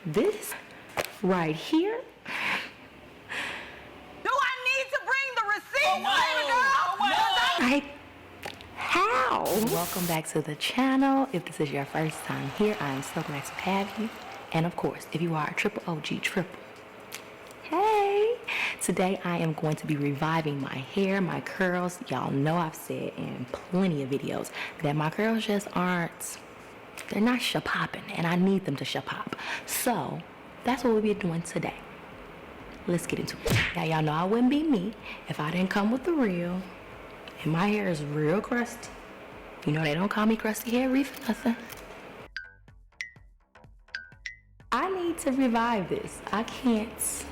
this right here. Do I need to bring the receipt, baby girl? How? Welcome back to the channel. If this is your first time here, I am so glad to have you. And of course, if you are a triple OG triple, hey! Today I am going to be reviving my hair, my curls. Y'all know I've said in plenty of videos that my curls just aren't, they're not shapopping, and I need them to shapop. So that's what we'll be doing today. Let's get into it. Now y'all know I wouldn't be me if I didn't come with the real. And my hair is real crusty. You know they don't call me crusty hair Reef for nothing. I need to revive this. I can't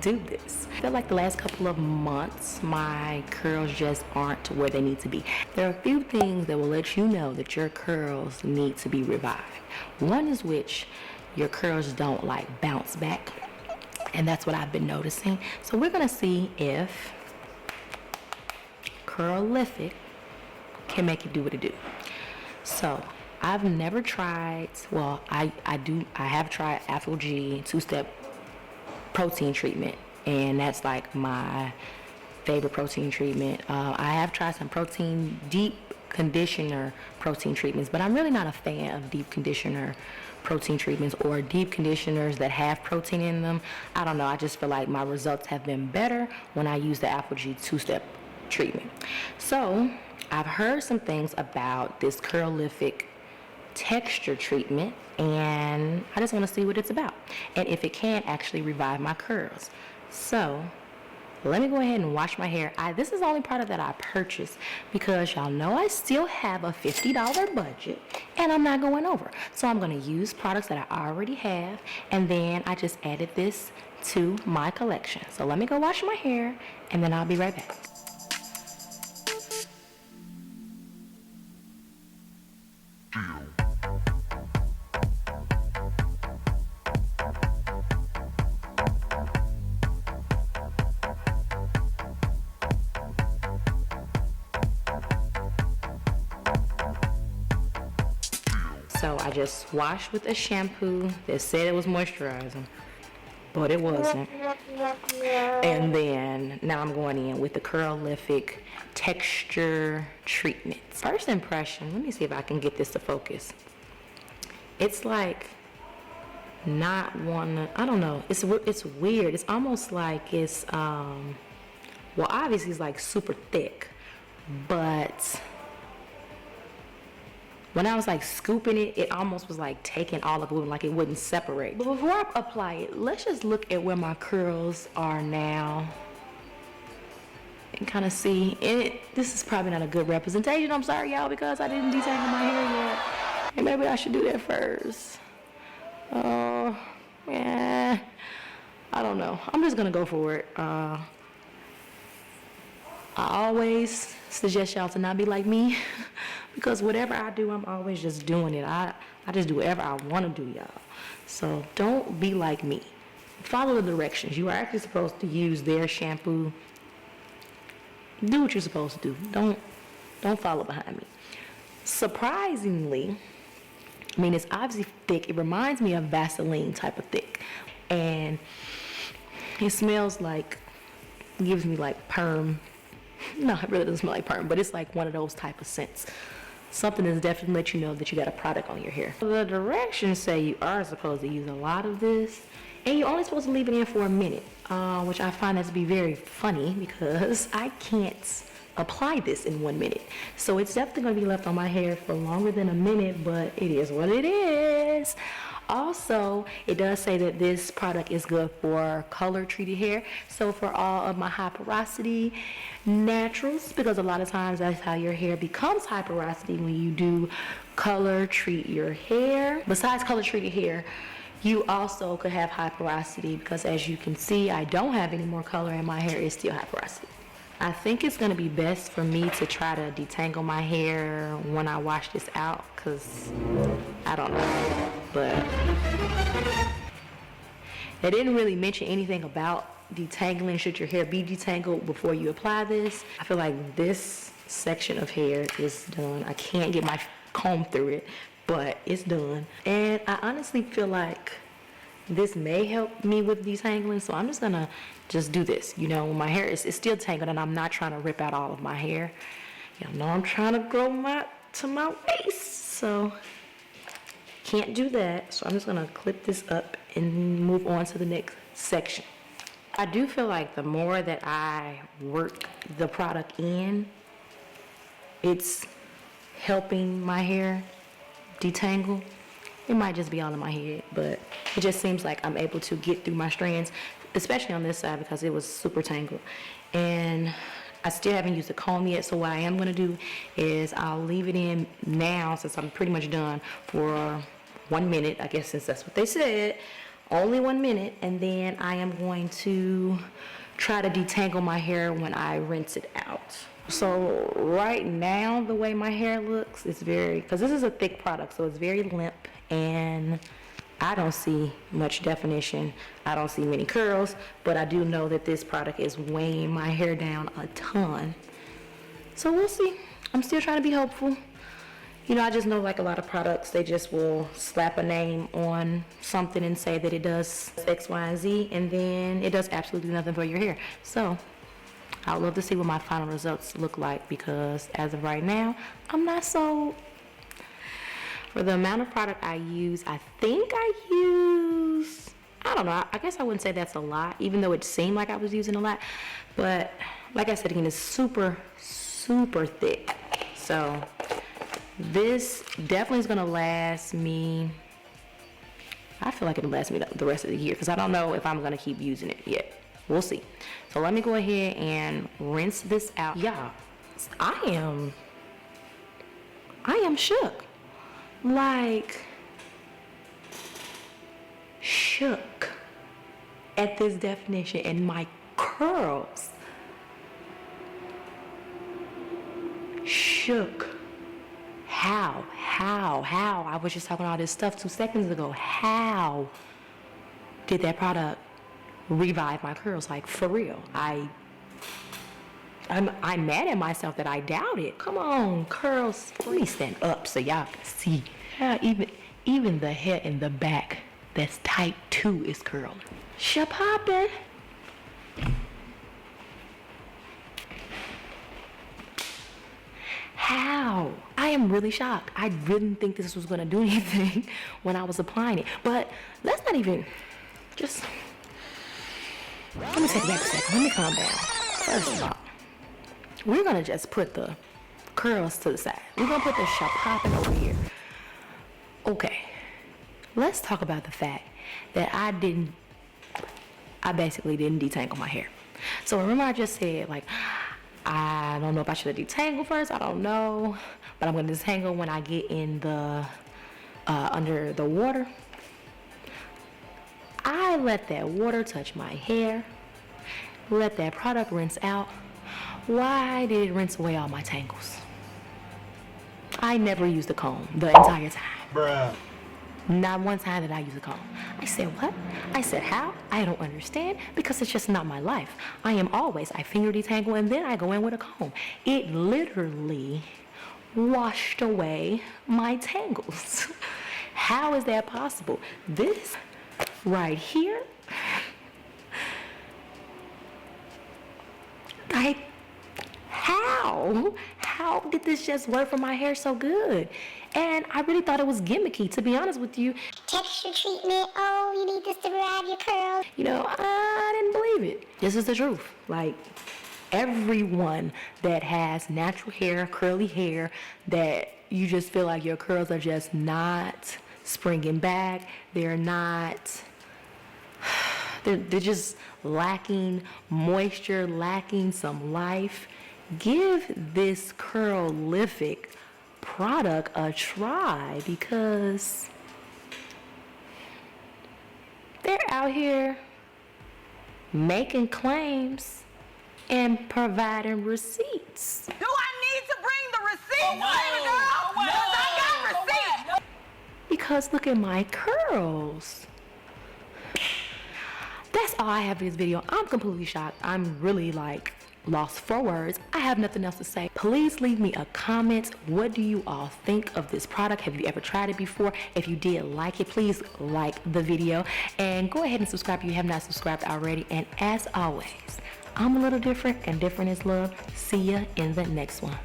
do this. I feel like the last couple of months my curls just aren't where they need to be. There are a few things that will let you know that your curls need to be revived. One is which your curls don't like bounce back, and that's what I've been noticing. So we're gonna see if Curlific can make it do what it do. So I've never tried, well, I have tried Afro G two-step protein treatment, and that's like my favorite protein treatment. I have tried some protein deep conditioner protein treatments, but I'm really not a fan of deep conditioner protein treatments or deep conditioners that have protein in them. I don't know, I just feel like my results have been better when I use the Afro G two-step treatment. So I've heard some things about this Curlific texture treatment, and I just want to see what it's about and if it can actually revive my curls. So let me go ahead and wash my hair. This is the only product that I purchased because y'all know I still have a $50 budget and I'm not going over. So I'm going to use products that I already have, and then I just added this to my collection. So let me go wash my hair and then I'll be right back. So I just washed with a shampoo that said it was moisturizing, but it wasn't. And then now I'm going in with the Curlific texture treatment. First impression, let me see if I can get this to focus. It's like not one, I don't know, it's weird. It's almost like it's, well, obviously it's like super thick, but when I was like scooping it, it almost was like taking all of it, like it wouldn't separate. But before I apply it, let's just look at where my curls are now and kind of see. This is probably not a good representation, I'm sorry y'all, because I didn't detangle my hair yet. And maybe I should do that first. Oh, yeah, I don't know. I'm just gonna go for it. I always suggest y'all to not be like me because whatever I do, I'm always just doing it. I just do whatever I want to do, y'all. So don't be like me. Follow the directions. You are actually supposed to use their shampoo. Do what you're supposed to do. Don't follow behind me. Surprisingly, I mean, it's obviously thick. It reminds me of Vaseline type of thick, and it smells like, gives me like perm. No, it really doesn't smell like perm, but it's like one of those type of scents. Something that's definitely let you know that you got a product on your hair. The directions say you are supposed to use a lot of this, and you're only supposed to leave it in for a minute, which I find that to be very funny because I can't apply this in 1 minute. So it's definitely going to be left on my hair for longer than a minute, but it is what it is. Also, it does say that this product is good for color treated hair. So for all of my high porosity naturals, because a lot of times that's how your hair becomes high porosity when you do color treat your hair. Besides color treated hair, you also could have high porosity because as you can see, I don't have any more color and my hair is still high porosity. I think it's going to be best for me to try to detangle my hair when I wash this out because I don't know, but they didn't really mention anything about detangling. Should your hair be detangled before you apply this? I feel like this section of hair is done. I can't get my comb through it, but it's done. And I honestly feel like this may help me with detangling, so I'm just gonna just do this. You know, my hair is still tangled and I'm not trying to rip out all of my hair. Y'all know I'm trying to grow to my waist, so can't do that. So I'm just gonna clip this up and move on to the next section. I do feel like the more that I work the product in, it's helping my hair detangle. It might just be all in my head, but it just seems like I'm able to get through my strands, especially on this side because it was super tangled. And I still haven't used the comb yet, so what I am gonna do is I'll leave it in now since I'm pretty much done for 1 minute, I guess, since that's what they said. Only 1 minute, and then I am going to try to detangle my hair when I rinse it out. So right now, the way my hair looks is because this is a thick product, so it's very limp, and I don't see much definition. I don't see many curls, but I do know that this product is weighing my hair down a ton. So we'll see. I'm still trying to be hopeful. You know, I just know like a lot of products, they just will slap a name on something and say that it does X, Y, and Z, and then it does absolutely nothing for your hair. So I'd love to see what my final results look like because as of right now, I'm not sold. For the amount of product I use, I think I use, I don't know, I guess I wouldn't say that's a lot, even though it seemed like I was using a lot. But like I said again, it's super, super thick. So this definitely is going to last me, I feel like it'll last me the rest of the year because I don't know if I'm going to keep using it yet. We'll see. So let me go ahead and rinse this out. Yeah, I am shook. Like, shook at this definition and my curls. Shook. How? I was just talking all this stuff 2 seconds ago. How did that product revive my curls? Like, for real. I'm mad at myself that I doubt it. Come on, curls. Let me stand up so y'all can see. Yeah, even the hair in the back that's type 2 is curled. Shapoppin'. How? I am really shocked. I didn't think this was going to do anything when I was applying it. But let's not even just... Let me take it back a second. Let me calm down. First of all, we're going to just put the curls to the side. We're going to put the shapoppin' over here. Okay. Let's talk about the fact that I basically didn't detangle my hair. So remember I just said, like, I don't know if I should have detangled first. I don't know. But I'm going to detangle when I get in the, under the water. I let that water touch my hair. Let that product rinse out. Why did it rinse away all my tangles? I never used a comb the entire time. Bruh. Not one time did I use a comb. I said, what? I said, how? I don't understand because it's just not my life. I finger detangle and then I go in with a comb. It literally washed away my tangles. How is that possible? This right here, like, how did this just work for my hair so good? And I really thought it was gimmicky, to be honest with you. Texture treatment, oh, you need this to revive your curls. You know, I didn't believe it. This is the truth. Like, everyone that has natural hair, curly hair, that you just feel like your curls are just not springing back, they're just lacking moisture, lacking some life. Give this curlific product a try because they're out here making claims and providing receipts. Do I need to bring the receipts, baby girl? Because I got receipts. Because look at my curls. That's all I have for this video. I'm completely shocked. I'm really like lost for words. I have nothing else to say. Please leave me a comment. What do you all think of this product? Have you ever tried it before? If you did like it, please like the video and go ahead and subscribe if you have not subscribed already. And as always, I'm a little different and different is love. See ya in the next one.